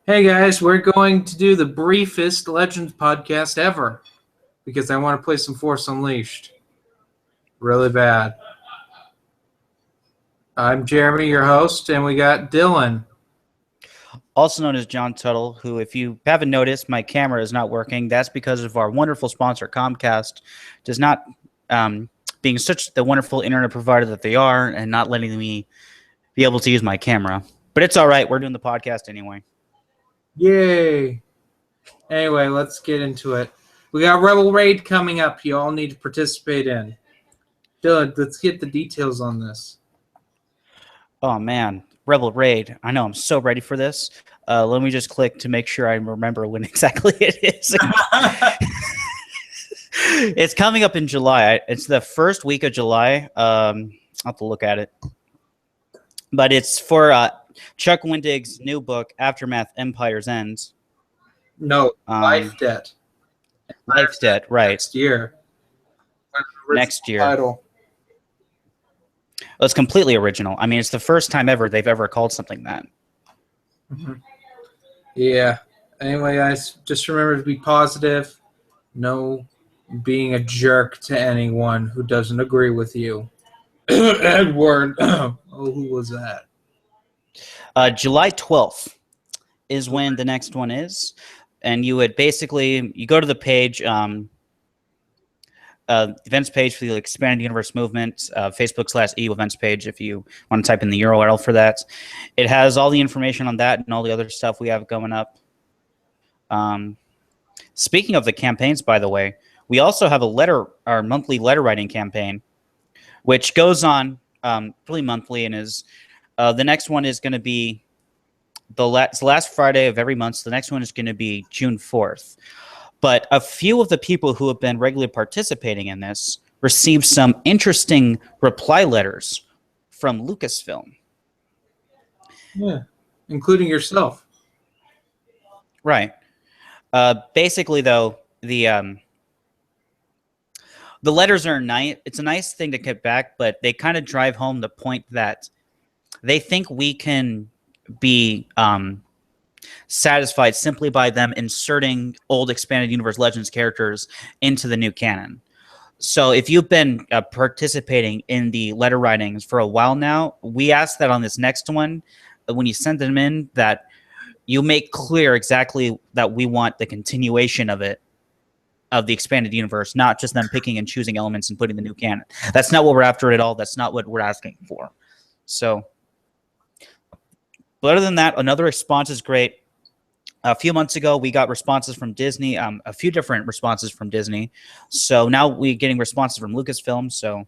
Hey guys, we're going to do the briefest Legends podcast ever because I want to play some Force Unleashed really bad. I'm Jeremy, your host, and we got Dylan. Also known as John Tuttle, who, if you haven't noticed, my camera is not working. That's because of our wonderful sponsor, Comcast, does not being such the wonderful internet provider that they are and not letting me be able to use my camera. But it's all right. We're doing the podcast anyway. Yay! Anyway, let's get into it. We got Rebel Raid coming up. You all need to participate in. Dylan, let's get the details on this. Oh, man. Rebel Raid. I know. I'm so ready for this. Let me just click to make sure I remember when exactly it is. It's coming up in July. It's the first week of July. I'll have to look at it. But it's for Chuck Wendig's new book, Aftermath: Empire's End. No, Life Debt. Life Debt, right. Next year. Next year. Title. Well, it's completely original. I mean, it's the first time ever they've ever called something that. Mm-hmm. Yeah. Anyway, guys, just remember to be positive. No being a jerk to anyone who doesn't agree with you. Edward. Oh, who was that? July 12th is when the next one is. And you would basically, you go to the page, events page for the Expanded Universe Movement, Facebook/EU events page if you want to type in the URL for that. It has all the information on that and all the other stuff we have going up. Speaking of the campaigns, by the way, we also have our monthly letter writing campaign, which goes on really monthly and is the next one is going to be the last Friday of every month. So the next one is going to be June 4th. But a few of the people who have been regularly participating in this received some interesting reply letters from Lucasfilm. Yeah, including yourself. Right. Basically, though, the letters are nice. It's a nice thing to get back, but they kind of drive home the point that they think we can be satisfied simply by them inserting old Expanded Universe Legends characters into the new canon. So if you've been participating in the letter writings for a while now, we ask that on this next one, when you send them in, that you make clear exactly that we want the continuation of it, of the Expanded Universe, not just them picking and choosing elements and putting the new canon. That's not what we're after at all. That's not what we're asking for. So, but other than that, another response is great. A few months ago, we got responses from Disney, a few different responses from Disney. So now we're getting responses from Lucasfilm. So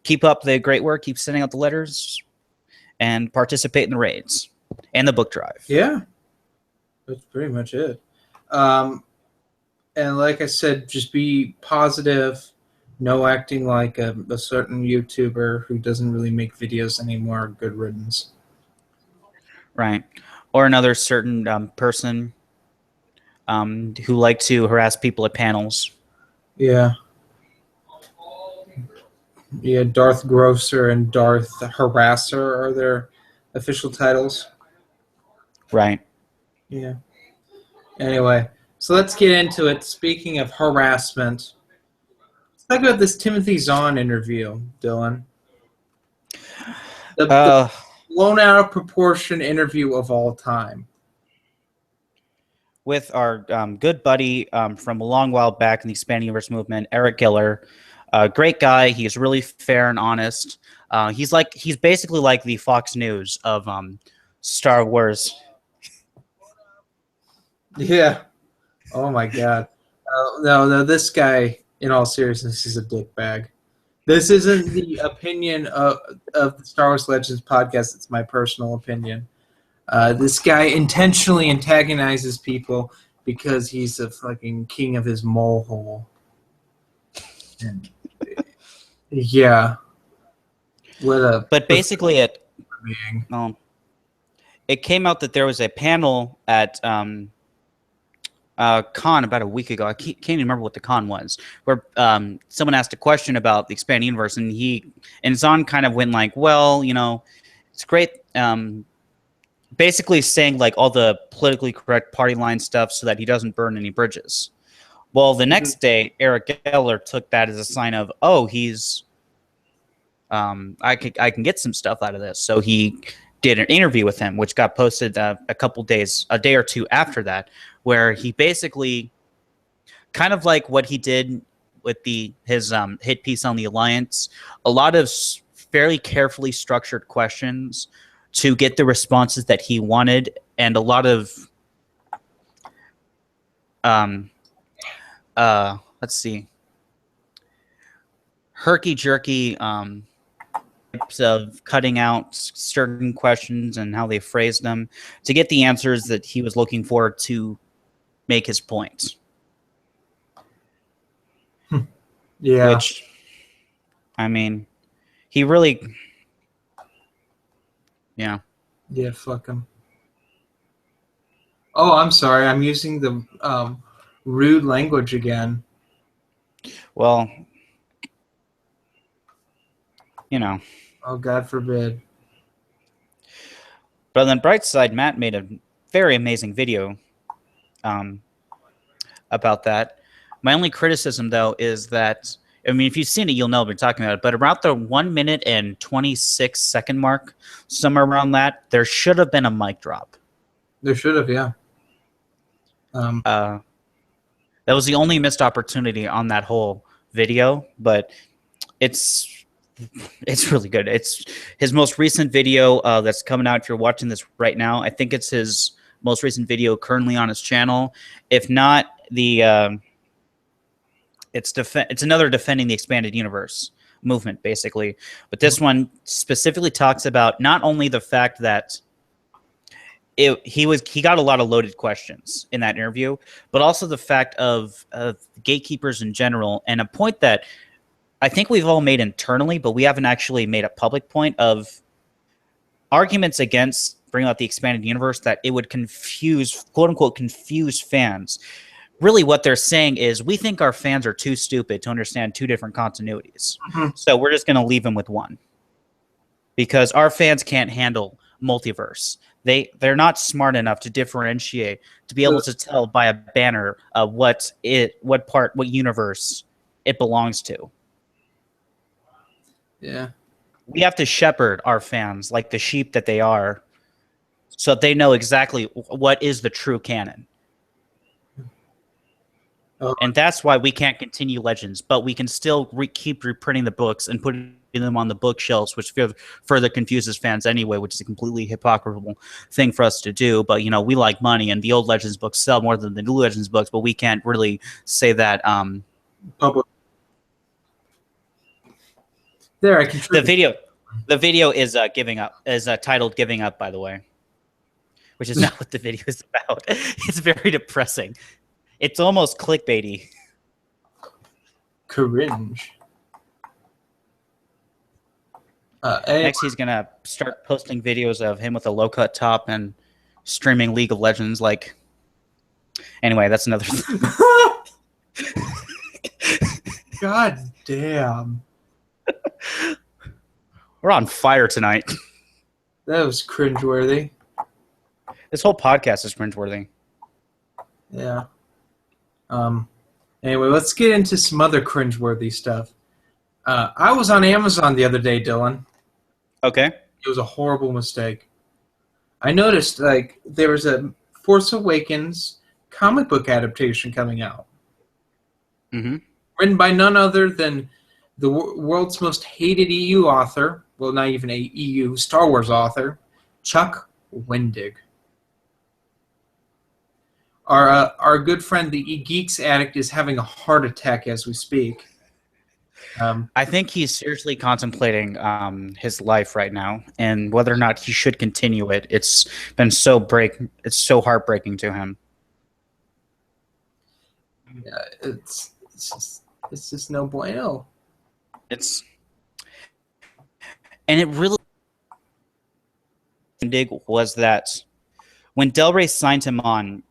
keep up the great work. Keep sending out the letters and participate in the raids and the book drive. Yeah, that's pretty much it. And like I said, just be positive. No acting like a certain YouTuber who doesn't really make videos anymore. Good riddance. Right. Or another certain person who like to harass people at panels. Yeah. Yeah, Darth Grosser and Darth Harasser are their official titles. Right. Yeah. Anyway, so let's get into it. Speaking of harassment, let's talk about this Timothy Zahn interview, Dylan. The blown out of proportion interview of all time. With our good buddy from a long while back in the Expanded Universe Movement, Eric Giller. Great guy. He's really fair and honest. He's basically like the Fox News of Star Wars. Yeah. Oh my God. No. This guy, in all seriousness, is a dickbag. This isn't the opinion of the Star Wars Legends podcast. It's my personal opinion. This guy intentionally antagonizes people because he's a fucking king of his molehole. And, yeah. But basically, it came out that there was a panel at con about a week ago. I can't even remember what the con was, where someone asked a question about the Expanded Universe, and Zahn kind of went like, well, you know, it's great basically saying like all the politically correct party line stuff so that he doesn't burn any bridges. Well, the next day, Eric Geller took that as a sign of, oh, he's, I can get some stuff out of this. So he did an interview with him, which got posted a day or two after that, where he basically kind of like what he did with his hit piece on the Alliance, a lot of fairly carefully structured questions to get the responses that he wanted, and a lot of let's see, herky-jerky types of cutting out certain questions and how they phrased them to get the answers that he was looking for to make his point. Yeah. Which, I mean, he really... Yeah. Yeah, fuck him. Oh, I'm sorry. I'm using the rude language again. Well, you know. Oh, God forbid. But on the bright side, Matt made a very amazing video about that. My only criticism, though, is that, I mean, if you've seen it, you'll know what we're talking about. But around the 1 minute and 26 second mark, somewhere around that, there should have been a mic drop. There should have, yeah. That was the only missed opportunity on that whole video, but it's really good. It's his most recent video that's coming out. If you're watching this right now, I think it's his most recent video currently on his channel. If not, it's another defending the expanded universe movement, basically. But this one specifically talks about not only the fact that he got a lot of loaded questions in that interview, but also the fact of gatekeepers in general, and a point that I think we've all made internally, but we haven't actually made a public point of arguments against bringing out the expanded universe, that it would confuse, quote unquote, confuse fans. Really what they're saying is, we think our fans are too stupid to understand two different continuities. So we're just going to leave them with one. Because our fans can't handle multiverse. They're not smart enough to differentiate, to be able to tell by a banner what universe it belongs to. Yeah. We have to shepherd our fans like the sheep that they are, so that they know exactly what is the true canon. And that's why we can't continue Legends, but we can still keep reprinting the books and putting them on the bookshelves, which further confuses fans anyway, which is a completely hypocritical thing for us to do. But, you know, we like money, and the old Legends books sell more than the new Legends books, but we can't really say that. Public. There, I can. The video is giving up. Is titled "Giving Up," by the way, which is not what the video is about. It's very depressing. It's almost clickbaity. Cringe. Next, he's gonna start posting videos of him with a low-cut top and streaming League of Legends. Like, anyway, that's another thing. God damn. We're on fire tonight. That was cringeworthy. This whole podcast is cringeworthy. Yeah. Anyway, let's get into some other cringeworthy stuff. I was on Amazon the other day, Dylan. Okay. It was a horrible mistake. I noticed, like, there was a Force Awakens comic book adaptation coming out. Mm-hmm. Written by none other than the world's most hated EU author, well, not even a EU, Star Wars author, Chuck Wendig. Our good friend, the Geeks Addict, is having a heart attack as we speak. I think he's seriously contemplating his life right now, and whether or not he should continue it. It's been it's so heartbreaking to him. Yeah, it's just no bueno. And it really was that when Del Rey signed him on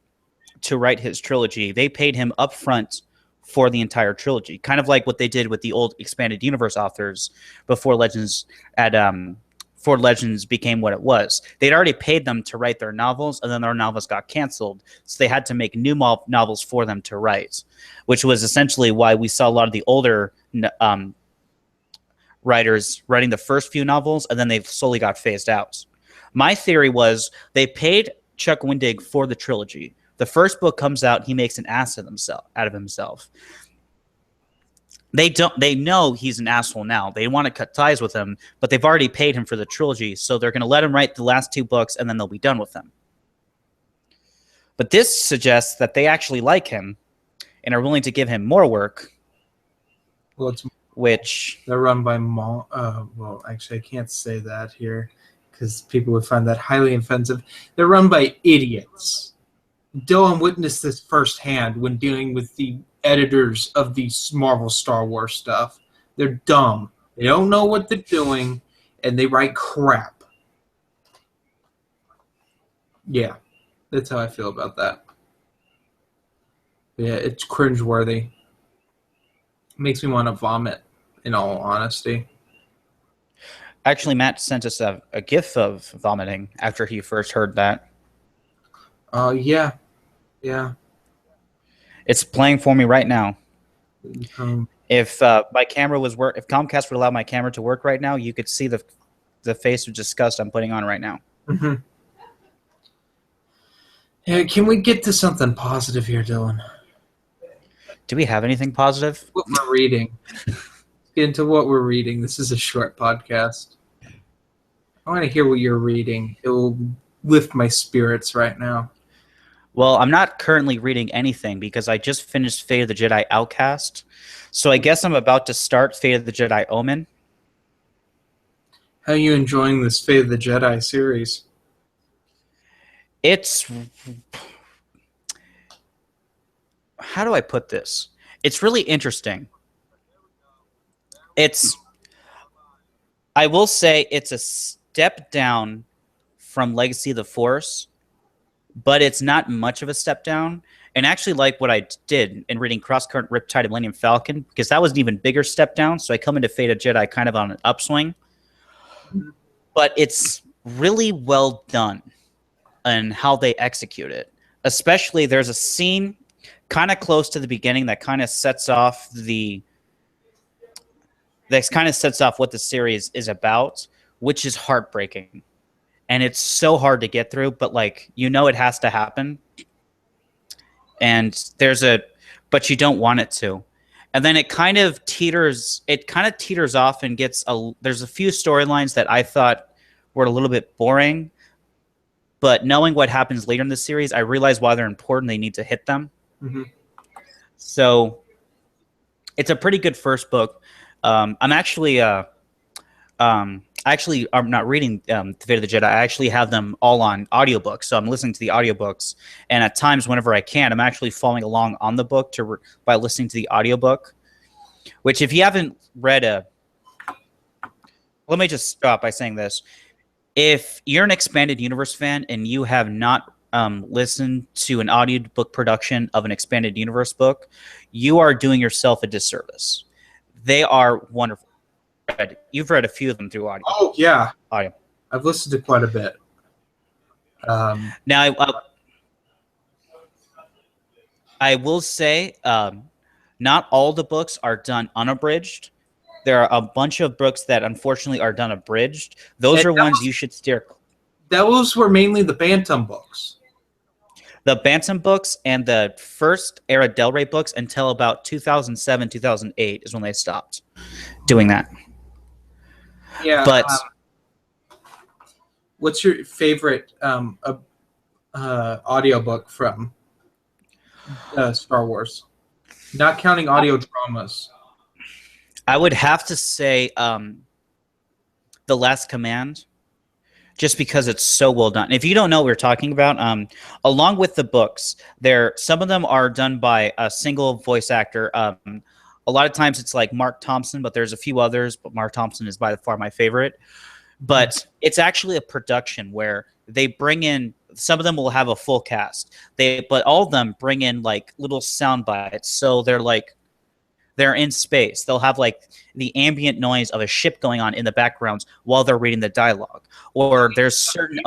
to write his trilogy, they paid him upfront for the entire trilogy, kind of like what they did with the old expanded universe authors before Legends at for Legends became what it was. They'd already paid them to write their novels, and then their novels got canceled, so they had to make new novels for them to write, which was essentially why we saw a lot of the older writers writing the first few novels, and then they slowly got phased out. My theory was they paid Chuck Wendig for the trilogy. The first book comes out, he makes an ass of himself. They know he's an asshole now. They want to cut ties with him, but they've already paid him for the trilogy, so they're going to let him write the last 2 books, and then they'll be done with him. But this suggests that they actually like him and are willing to give him more work. Well, they're run by well, actually, I can't say that here because people would find that highly offensive. They're run by idiots. Dylan witnessed this firsthand when dealing with the editors of the Marvel Star Wars stuff. They're dumb. They don't know what they're doing, and they write crap. Yeah, that's how I feel about that. Yeah, it's cringeworthy. It makes me want to vomit, in all honesty. Actually, Matt sent us a gif of vomiting after he first heard that. Yeah. It's playing for me right now. If my camera was if Comcast would allow my camera to work right now, you could see the face of disgust I'm putting on right now. Mm-hmm. Yeah, can we get to something positive here, Dylan? Do we have anything positive? What we're reading. Let's get into what we're reading. This is a short podcast. I want to hear what you're reading. It will lift my spirits right now. Well, I'm not currently reading anything because I just finished Fate of the Jedi Outcast. So I guess I'm about to start Fate of the Jedi Omen. How are you enjoying this Fate of the Jedi series? It's... How do I put this? It's really interesting. I will say it's a step down from Legacy of the Force, but it's not much of a step down. And actually like what I did in reading Crosscurrent, Riptide, and Millennium Falcon, because that was an even bigger step down. So I come into Fate of Jedi kind of on an upswing. But it's really well done in how they execute it. Especially there's a scene kind of close to the beginning that kind of sets off what the series is about, which is heartbreaking. And it's so hard to get through, but like, you know, it has to happen. And but you don't want it to. And then it kind of teeters off and there's a few storylines that I thought were a little bit boring, but knowing what happens later in the series, I realize why they're important. They need to hit them. Mm-hmm. So it's a pretty good first book. I'm not reading The Fate of the Jedi. I actually have them all on audiobooks, so I'm listening to the audiobooks. And at times, whenever I can, I'm actually following along on the book by listening to the audiobook. Which, if you haven't read let me just stop by saying this: if you're an Expanded Universe fan and you have not listened to an audiobook production of an Expanded Universe book, you are doing yourself a disservice. They are wonderful. You've read a few of them through audio. Oh, yeah. Audio. I've listened to quite a bit. Now, I will say not all the books are done unabridged. There are a bunch of books that unfortunately are done abridged. Those are ones you should steer. Those were mainly the Bantam books. The Bantam books and the first era Del Rey books until about 2007, 2008 is when they stopped doing that. Yeah, but what's your favorite audiobook from Star Wars? Not counting audio dramas. I would have to say The Last Command, just because it's so well done. If you don't know what we're talking about, along with the books, some of them are done by a single voice actor. A lot of times it's like Mark Thompson, but there's a few others, but Mark Thompson is by far my favorite. But it's actually a production where they bring in, some of them will have a full cast. But all of them bring in like little sound bites. So they're like they're in space. They'll have like the ambient noise of a ship going on in the background while they're reading the dialogue. Or there's certain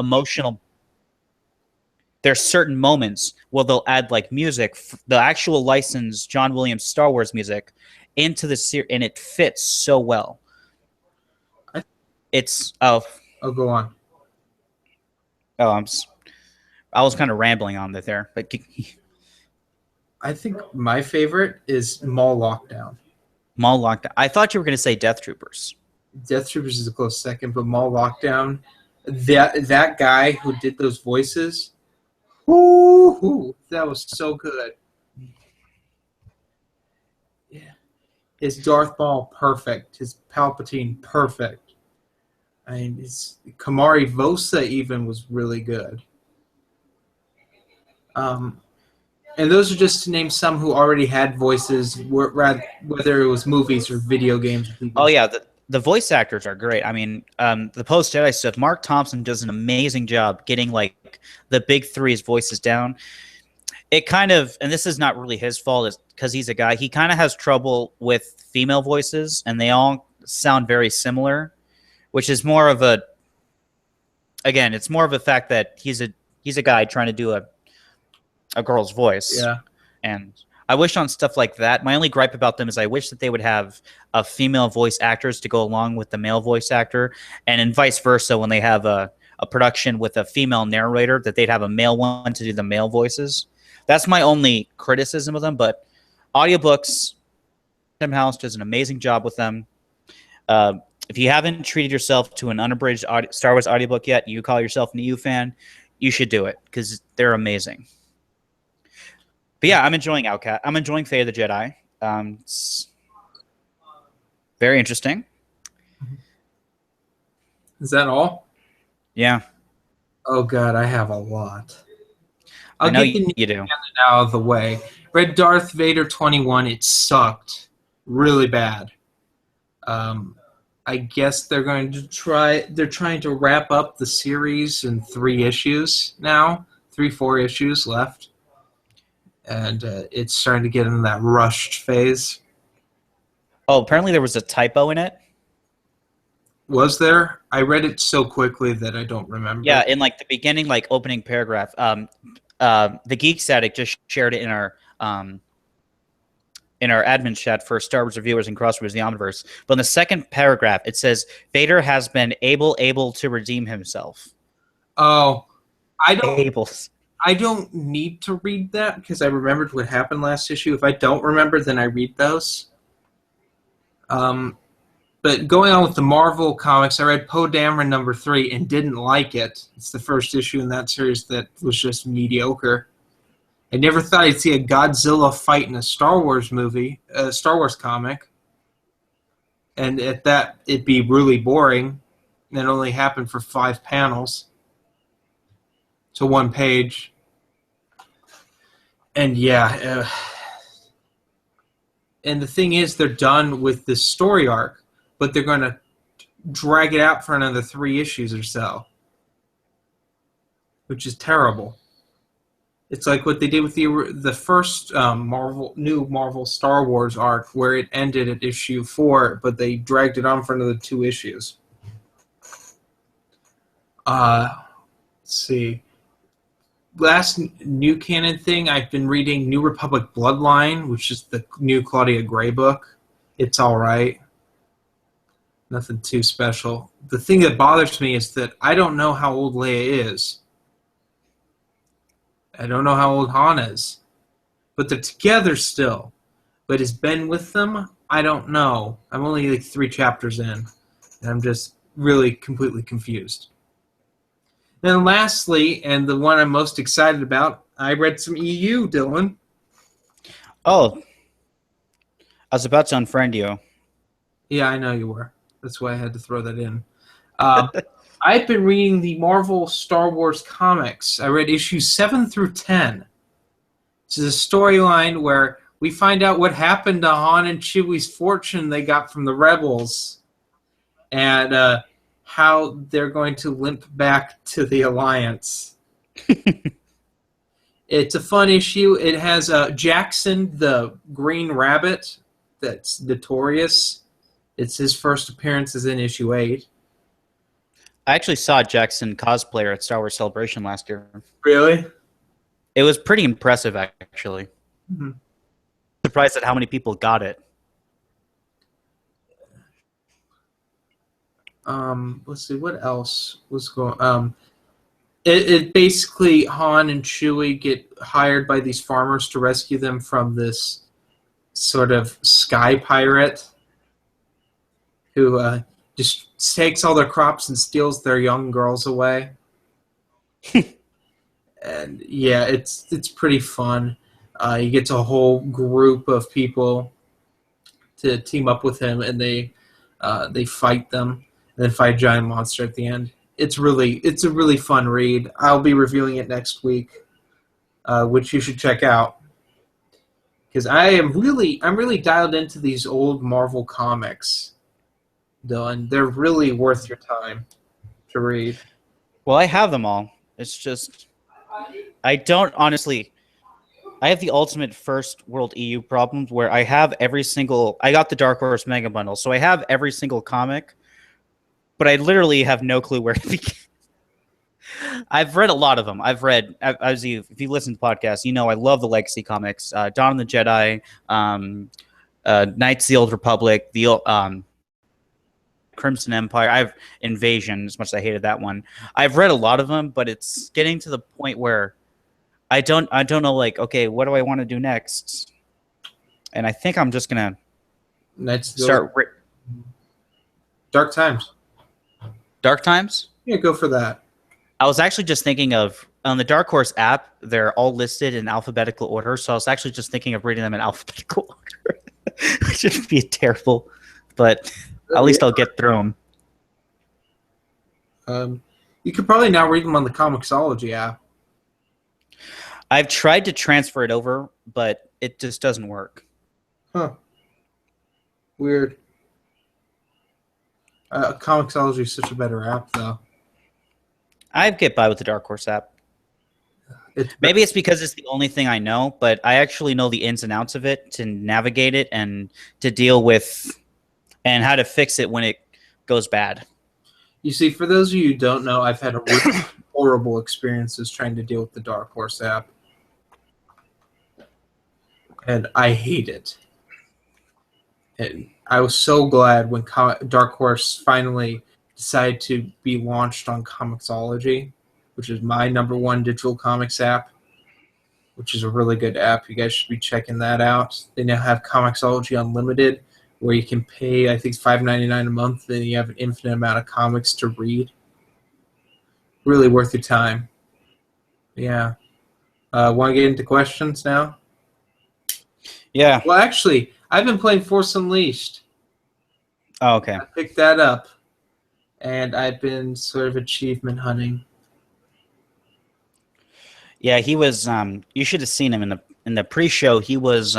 moments where they'll add like music, the actual licensed John Williams Star Wars music into the series, and it fits so well. It's go on. I was kind of rambling on that there, but I think my favorite is Mall Lockdown. Mall Lockdown. I thought you were going to say Death Troopers. Death Troopers is a close second, but Mall Lockdown, that guy who did those voices, that was so good. Yeah, his Darth Maul perfect, his Palpatine perfect. I mean, his Kamari Vosa even was really good. And those are just to name some who already had voices, whether it was movies or video games. Oh yeah, the voice actors are great. I mean, the post Jedi stuff. Mark Thompson does an amazing job getting like the big three's voices down. It kind of, and this is not really his fault, is because he's a guy. He kind of has trouble with female voices, and they all sound very similar, which is more of a. Again, it's more of a fact that he's a guy trying to do a girl's voice. Yeah. And I wish on stuff like that, my only gripe about them is I wish that they would have a female voice actors to go along with the male voice actor, and vice versa when they have a production with a female narrator, that they'd have a male one to do the male voices. That's my only criticism of them, but audiobooks, Tim House does an amazing job with them. If you haven't treated yourself to an unabridged Star Wars audiobook yet, you call yourself an EU fan, you should do it because they're amazing. But yeah, I'm enjoying Outcast. I'm enjoying Fate of the Jedi. It's very interesting. Is that all? Yeah. Oh God, I have a lot. I know you do. Out of the way. Read Darth Vader 21. It sucked really bad. I guess they're going to try. They're trying to wrap up the series in 3 issues now. 3-4 issues left. And it's starting to get in that rushed phase. Oh, apparently there was a typo in it. Was there? I read it so quickly that I don't remember. Yeah, in like the beginning, like opening paragraph. The Geek Static just shared it in our admin chat for Star Wars reviewers and Crossovers the Omniverse. But in the second paragraph, it says Vader has been able to redeem himself. Oh, I don't need to read that because I remembered what happened last issue. If I don't remember, then I read those. But going on with the Marvel comics, I read Poe Dameron #3 and didn't like it. It's the first issue in that series that was just mediocre. I never thought I'd see a Godzilla fight in a Star Wars movie, a Star Wars comic. And at that, it'd be really boring. And it only happened for 5 panels. To 1 page. And yeah. And the thing is, they're done with this story arc. But they're going to drag it out for another 3 issues or so. Which is terrible. It's like what they did with the first new Marvel Star Wars arc, where it ended at issue 4, but they dragged it on for another 2 issues. Let's see. Last new canon thing, I've been reading New Republic Bloodline, which is the new Claudia Gray book. It's all right. Nothing too special. The thing that bothers me is that I don't know how old Leia is. I don't know how old Han is. But they're together still. But is Ben with them? I don't know. I'm only like 3 chapters in. And I'm just really completely confused. Then lastly, and the one I'm most excited about, I read some EU, Dylan. Oh. I was about to unfriend you. Yeah, I know you were. That's why I had to throw that in. I've been reading the Marvel Star Wars comics. I read issues 7 through 10. This is a storyline where we find out what happened to Han and Chewie's fortune they got from the Rebels. And how they're going to limp back to the Alliance. It's a fun issue. It has Jackson, the Green Rabbit, that's notorious. It's his first appearances in issue 8. I actually saw Jackson cosplayer at Star Wars Celebration last year. Really? It was pretty impressive, actually. Mm-hmm. Surprised at how many people got it. Let's see, what else was going. It basically Han and Chewie get hired by these farmers to rescue them from this sort of sky pirate who just takes all their crops and steals their young girls away. And yeah, it's pretty fun. You get a whole group of people to team up with him, and they fight them, and then fight a giant monster at the end. It's a really fun read. I'll be reviewing it next week, which you should check out, because I'm really dialed into these old Marvel comics, Dylan. They're really worth your time to read. Well, I have them all. It's just I don't honestly. I have the ultimate first world EU problems where I have every single. I got the Dark Horse Mega Bundle, so I have every single comic, but I literally have no clue where to begin. I've read a lot of them. If you listen to podcasts, you know I love the Legacy comics, Dawn of the Jedi, Knights of the Old Republic, the Crimson Empire. I've Invasion, as much as I hated that one. I've read a lot of them, but it's getting to the point where I don't know, like, okay, what do I want to do next? And I think I'm just gonna start Dark Times. Dark Times? Yeah, go for that. I was actually just thinking of, on the Dark Horse app, they're all listed in alphabetical order, so I was actually just thinking of reading them in alphabetical order, which would be terrible, but at least I'll get through them. You could probably now read them on the Comixology app. I've tried to transfer it over, but it just doesn't work. Huh. Weird. Comixology is such a better app, though. I get by with the Dark Horse app. Maybe it's because it's the only thing I know, but I actually know the ins and outs of it to navigate it and to deal with and how to fix it when it goes bad. You see, for those of you who don't know, I've had a really horrible experiences trying to deal with the Dark Horse app. And I hate it. And I was so glad when Dark Horse finally decided to be launched on Comixology, which is my #1 digital comics app, which is a really good app. You guys should be checking that out. They now have Comixology Unlimited, where you can pay, I think, it's $5.99 a month, and you have an infinite amount of comics to read. Really worth your time. Yeah. Want to get into questions now? Yeah. Well, actually, I've been playing Force Unleashed. Oh, okay. I picked that up, and I've been sort of achievement hunting. Yeah, he was. You should have seen him in the pre-show. He was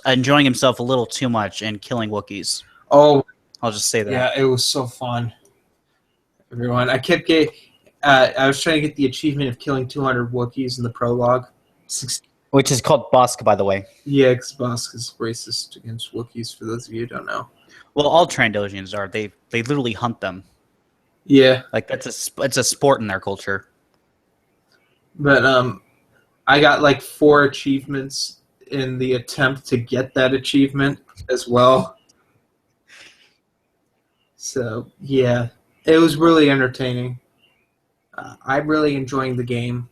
enjoying himself a little too much and killing Wookiees. Oh, I'll just say that. Yeah, it was so fun. Everyone, I kept getting. I was trying to get the achievement of killing 200 Wookiees in the prologue. Which is called Bosk, by the way. Yeah, because Bosk is racist against Wookiees, for those of you who don't know. Well, all Trandoshians are. They literally hunt them. Yeah. Like, it's a sport in their culture. But I got like 4 achievements in the attempt to get that achievement as well. So, yeah. It was really entertaining. I'm really enjoying the game.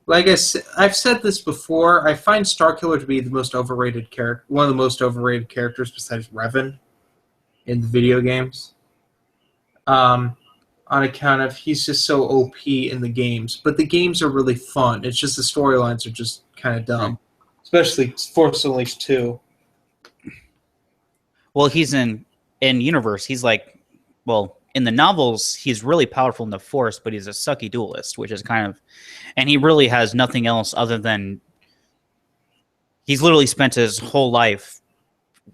Like I've said this before, I find Starkiller to be the most overrated character, one of the most overrated characters besides Revan in the video games. On account of he's just so OP in the games, but the games are really fun. It's just the storylines are just kind of dumb, especially Force Unleashed 2. Well, he's in universe. He's like, well, in the novels, he's really powerful in the Force, but he's a sucky duelist, which is kind of, and he really has nothing else other than he's literally spent his whole life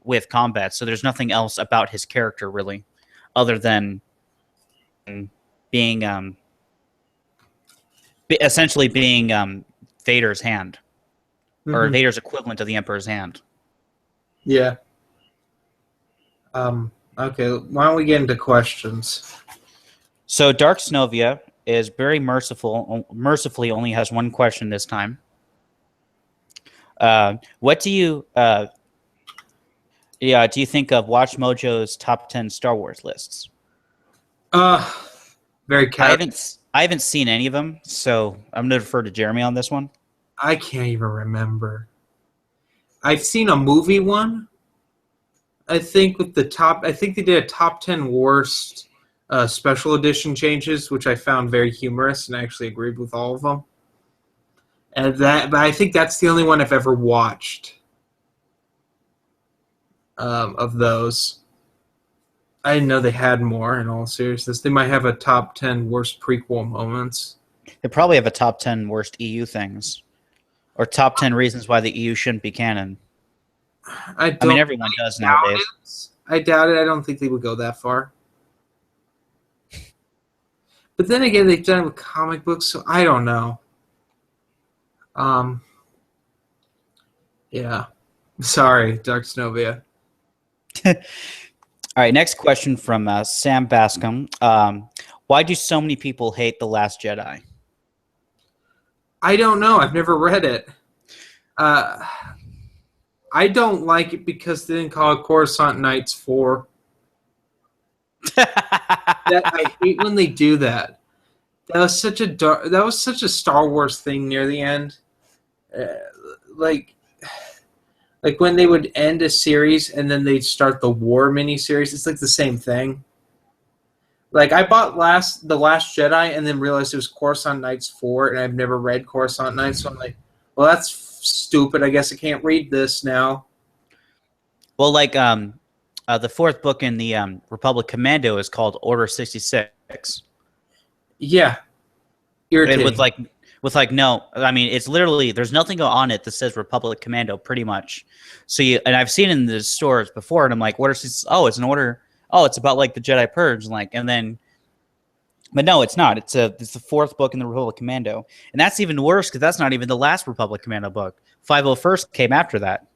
with combat. So there's nothing else about his character really, other than being essentially being Vader's hand. or Mhm. Vader's equivalent of the Emperor's hand. Yeah. Okay, why don't we get into questions? So Dark Snovia is very mercifully only has one question this time. What do you do you think of Watch Mojo's top 10 Star Wars lists? Uh, very cat. I haven't seen any of them, so I'm going to defer to Jeremy on this one. I can't even remember. I've seen a movie one. I think with the top. I think they did a top 10 worst special edition changes, which I found very humorous, and I actually agreed with all of them. But I think that's the only one I've ever watched of those. I didn't know they had more. In all seriousness, they might have a top 10 worst prequel moments. They probably have a top 10 worst EU things, or top 10 reasons why the EU shouldn't be canon. I mean, everyone does nowadays. I doubt it. I don't think they would go that far. But then again, they've done it with comic books, so I don't know. Yeah. Sorry, Dark Snovia. All right, next question from Sam Bascom. Why do so many people hate The Last Jedi? I don't know. I've never read it. I don't like it because they didn't call it Coruscant Nights 4. I hate when they do that. That was such a Star Wars thing near the end. Like when they would end a series and then they'd start the war miniseries. It's like the same thing. Like I bought The Last Jedi and then realized it was Coruscant Nights 4, and I've never read Coruscant Nights, so I'm like, well, that's stupid. I guess I can't read this now. Well, like the fourth book in the Republic Commando is called Order 66. Yeah, irritating. With no, I mean it's literally there's nothing on it that says Republic Commando pretty much. So and I've seen it in the stores before, and I'm like, Order 66? Oh, it's an order. Oh, it's about like the Jedi Purge, but no, it's not. It's the fourth book in the Republic Commando, and that's even worse because that's not even the last Republic Commando book. 501st came after that,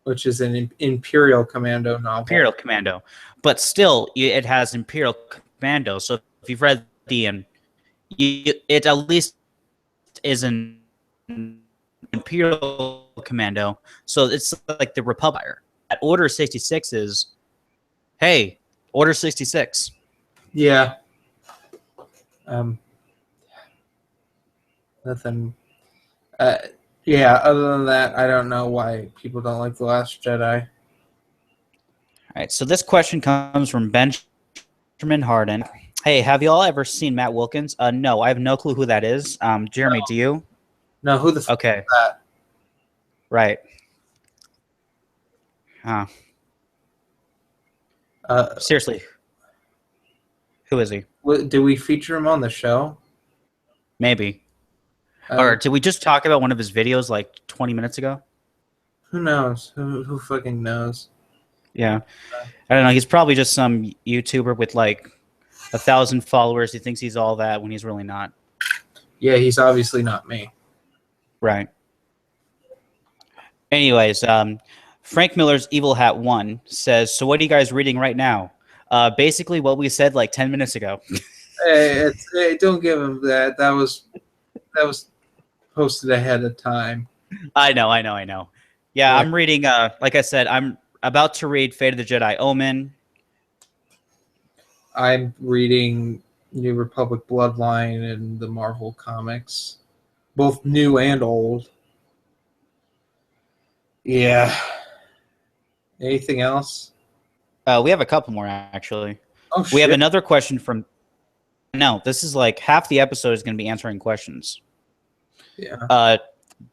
which is an Imperial Commando novel. Imperial Commando, but still, it has Imperial Commando. So if you've read it at least is an Imperial Commando. So it's like the Republic. At Order 66 is, hey, Order 66. Yeah. Nothing. Yeah, other than that, I don't know why people don't like The Last Jedi. All right, so this question comes from Benjamin Harden. Hey, have y'all ever seen Matt Wilkins? No, I have no clue who that is. Jeremy, do you? No, who the fuck is that? Right. Seriously, who is he? Did we feature him on the show? Maybe. Or did we just talk about one of his videos like 20 minutes ago? Who knows? Who fucking knows? Yeah. I don't know. He's probably just some YouTuber with like 1,000 followers. He thinks he's all that when he's really not. Yeah, he's obviously not me. Right. Anyways, Frank Miller's Evil Hat 1 says, so what are you guys reading right now? Basically what we said like 10 minutes ago. Hey, don't give him that. That was posted ahead of time. I know. Yeah, I'm reading, like I said, I'm about to read Fate of the Jedi Omen. I'm reading New Republic Bloodline and the Marvel comics, both new and old. Yeah. Anything else? We have a couple more, actually. Oh, shit. We have another question from... No, this is like half the episode is going to be answering questions. Yeah.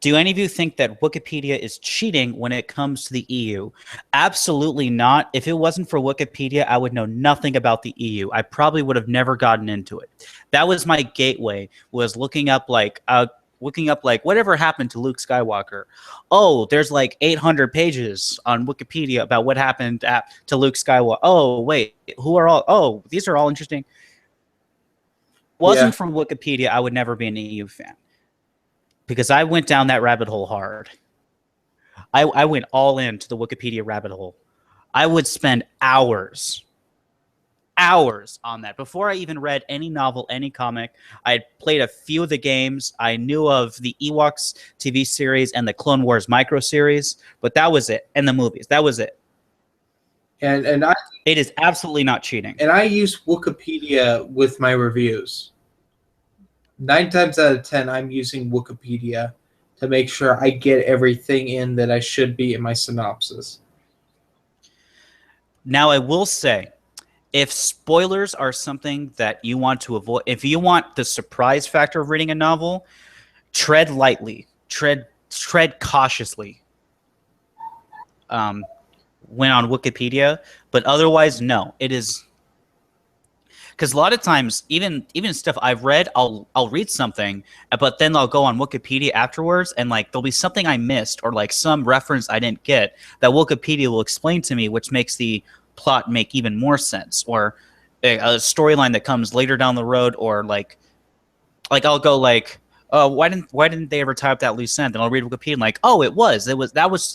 Do any of you think that Wikipedia is cheating when it comes to the EU? Absolutely not. If it wasn't for Wikipedia, I would know nothing about the EU. I probably would have never gotten into it. That was my gateway, was looking up like whatever happened to Luke Skywalker. Oh, there's like 800 pages on Wikipedia about what happened to Luke Skywalker. Oh, wait, these are all interesting. Wasn't from Wikipedia, I would never be an EU fan. Because I went down that rabbit hole hard. I went all into the Wikipedia rabbit hole. I would spend hours on that before I even read any novel, any comic. I had played a few of the games. I knew of the Ewoks TV series and the Clone Wars micro series, but that was it. And the movies, that was it. And It is absolutely not cheating. I use Wikipedia with my reviews. 9 times out of 10, I'm using Wikipedia to make sure I get everything in that I should be in my synopsis. Now, I will say, if spoilers are something that you want to avoid, if you want the surprise factor of reading a novel, tread lightly, tread cautiously. When on Wikipedia, but otherwise, no. It is because a lot of times, even stuff I've read, I'll read something, but then I'll go on Wikipedia afterwards, and like there'll be something I missed or like some reference I didn't get that Wikipedia will explain to me, which makes the plot make even more sense, or a storyline that comes later down the road, or like I'll go like, oh, why didn't they ever tie up that loose end? And I'll read Wikipedia and like, oh,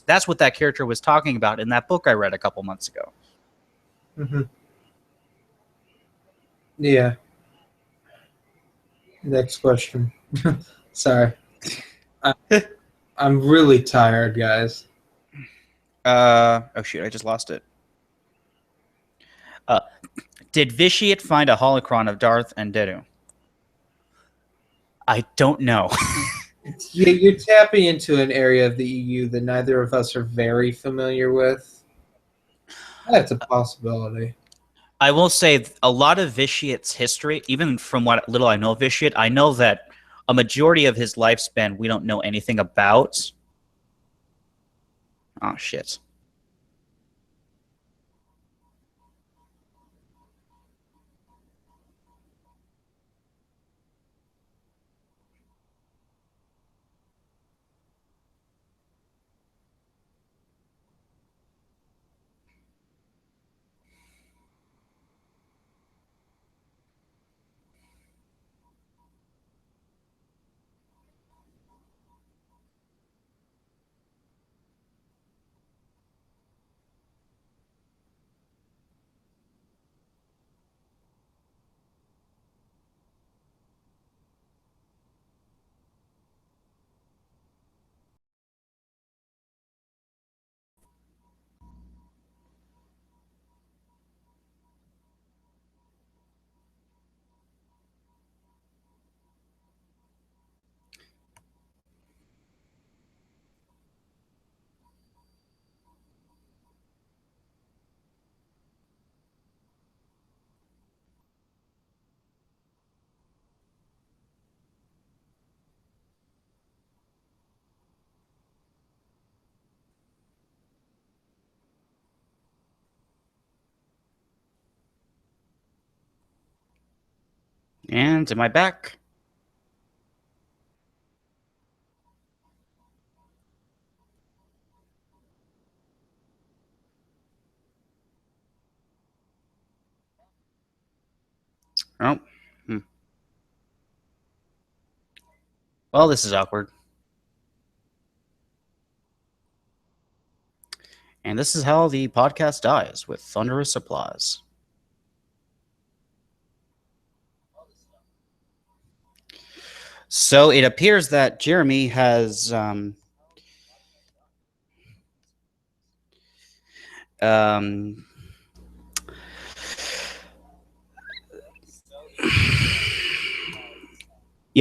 that's what that character was talking about in that book I read a couple months ago. Mm-hmm. Yeah. Next question. Sorry. I'm really tired, guys. Oh shoot, I just lost it. Did Vitiate find a holocron of Darth and Dedu? I don't know. Yeah, you're tapping into an area of the EU that neither of us are very familiar with. That's a possibility. I will say a lot of Vitiate's history, even from what little I know of Vitiate, I know that a majority of his lifespan we don't know anything about. Oh, shit. And am I back? Oh. Well, this is awkward. And this is how the podcast dies, with thunderous applause. So it appears that Jeremy has yeah,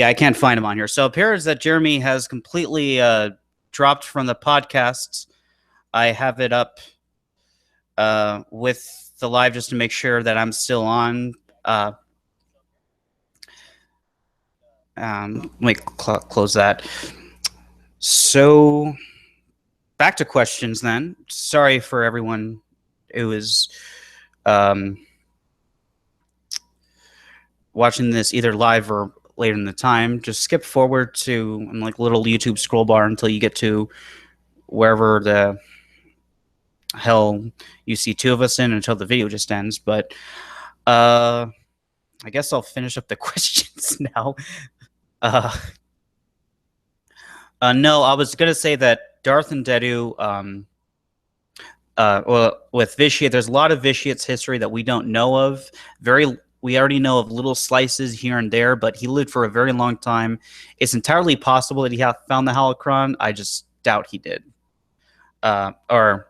I can't find him on here. So it appears that Jeremy has completely dropped from the podcasts. I have it up with the live just to make sure that I'm still on. Let me close that. So back to questions then. Sorry for everyone who is watching this either live or later in the time. Just skip forward to like little YouTube scroll bar until you get to wherever the hell you see two of us in until the video just ends. But I guess I'll finish up the questions now. No, I was gonna say that Darth and Dedu, well, with Vitiate, there's a lot of Vitiate's history that we don't know of. We already know of little slices here and there, but he lived for a very long time. It's entirely possible that he found the holocron. I just doubt he did. Or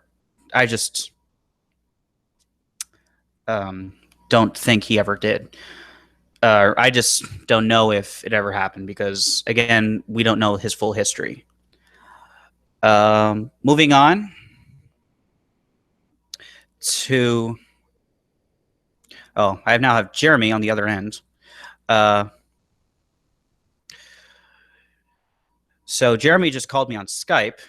I just don't think he ever did. I just don't know if it ever happened because, again, we don't know his full history. Moving on to... Oh, I now have Jeremy on the other end. So Jeremy just called me on Skype.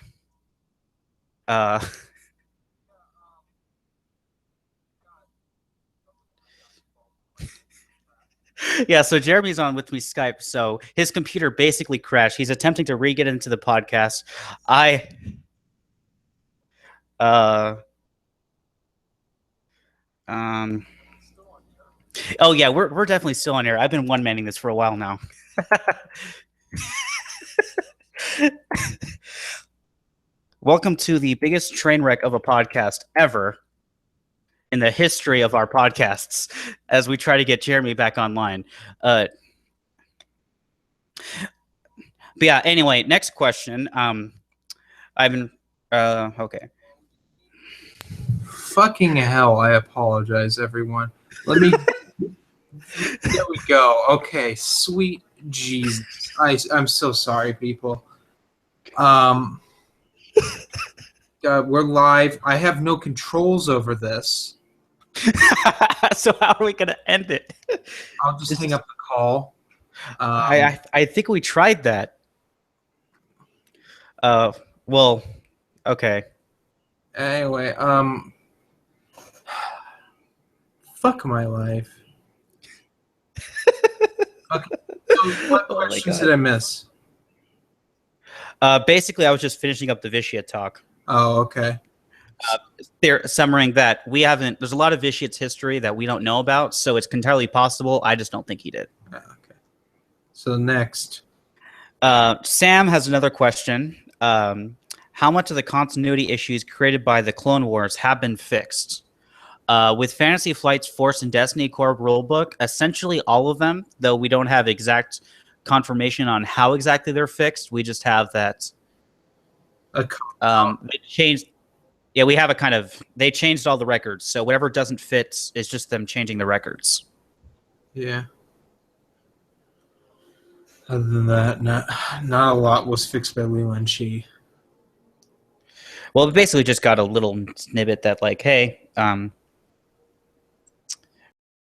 Yeah, so Jeremy's on with me Skype. So his computer basically crashed. He's attempting to re-get into the podcast. Oh yeah, we're definitely still on air. I've been one-manning this for a while now. Welcome to the biggest train wreck of a podcast ever in the history of our podcasts as we try to get Jeremy back online. But yeah, anyway, next question. Okay. Fucking hell, I apologize, everyone. Let me... There we go. Okay, sweet Jesus. I'm so sorry, people. We're live. I have no controls over this. So how are we going to end it? I'll just hang up the call. I think we tried that. Well, okay. Anyway, fuck my life. Okay. So what questions did I miss? Basically, I was just finishing up the Vitiate talk. Oh, okay. They're summarizing that there's a lot of Vitiate's history that we don't know about, so it's entirely possible. I just don't think he did. Okay. So next. Sam has another question. How much of the continuity issues created by the Clone Wars have been fixed? With Fantasy Flight's Force and Destiny Corps rulebook, essentially all of them, though we don't have exact confirmation on how exactly they're fixed. We just have that they changed. Yeah, we have a kind of... They changed all the records, so whatever doesn't fit is just them changing the records. Yeah. Other than that, not a lot was fixed by Leland Chi. Well, we basically just got a little snippet that, like, hey,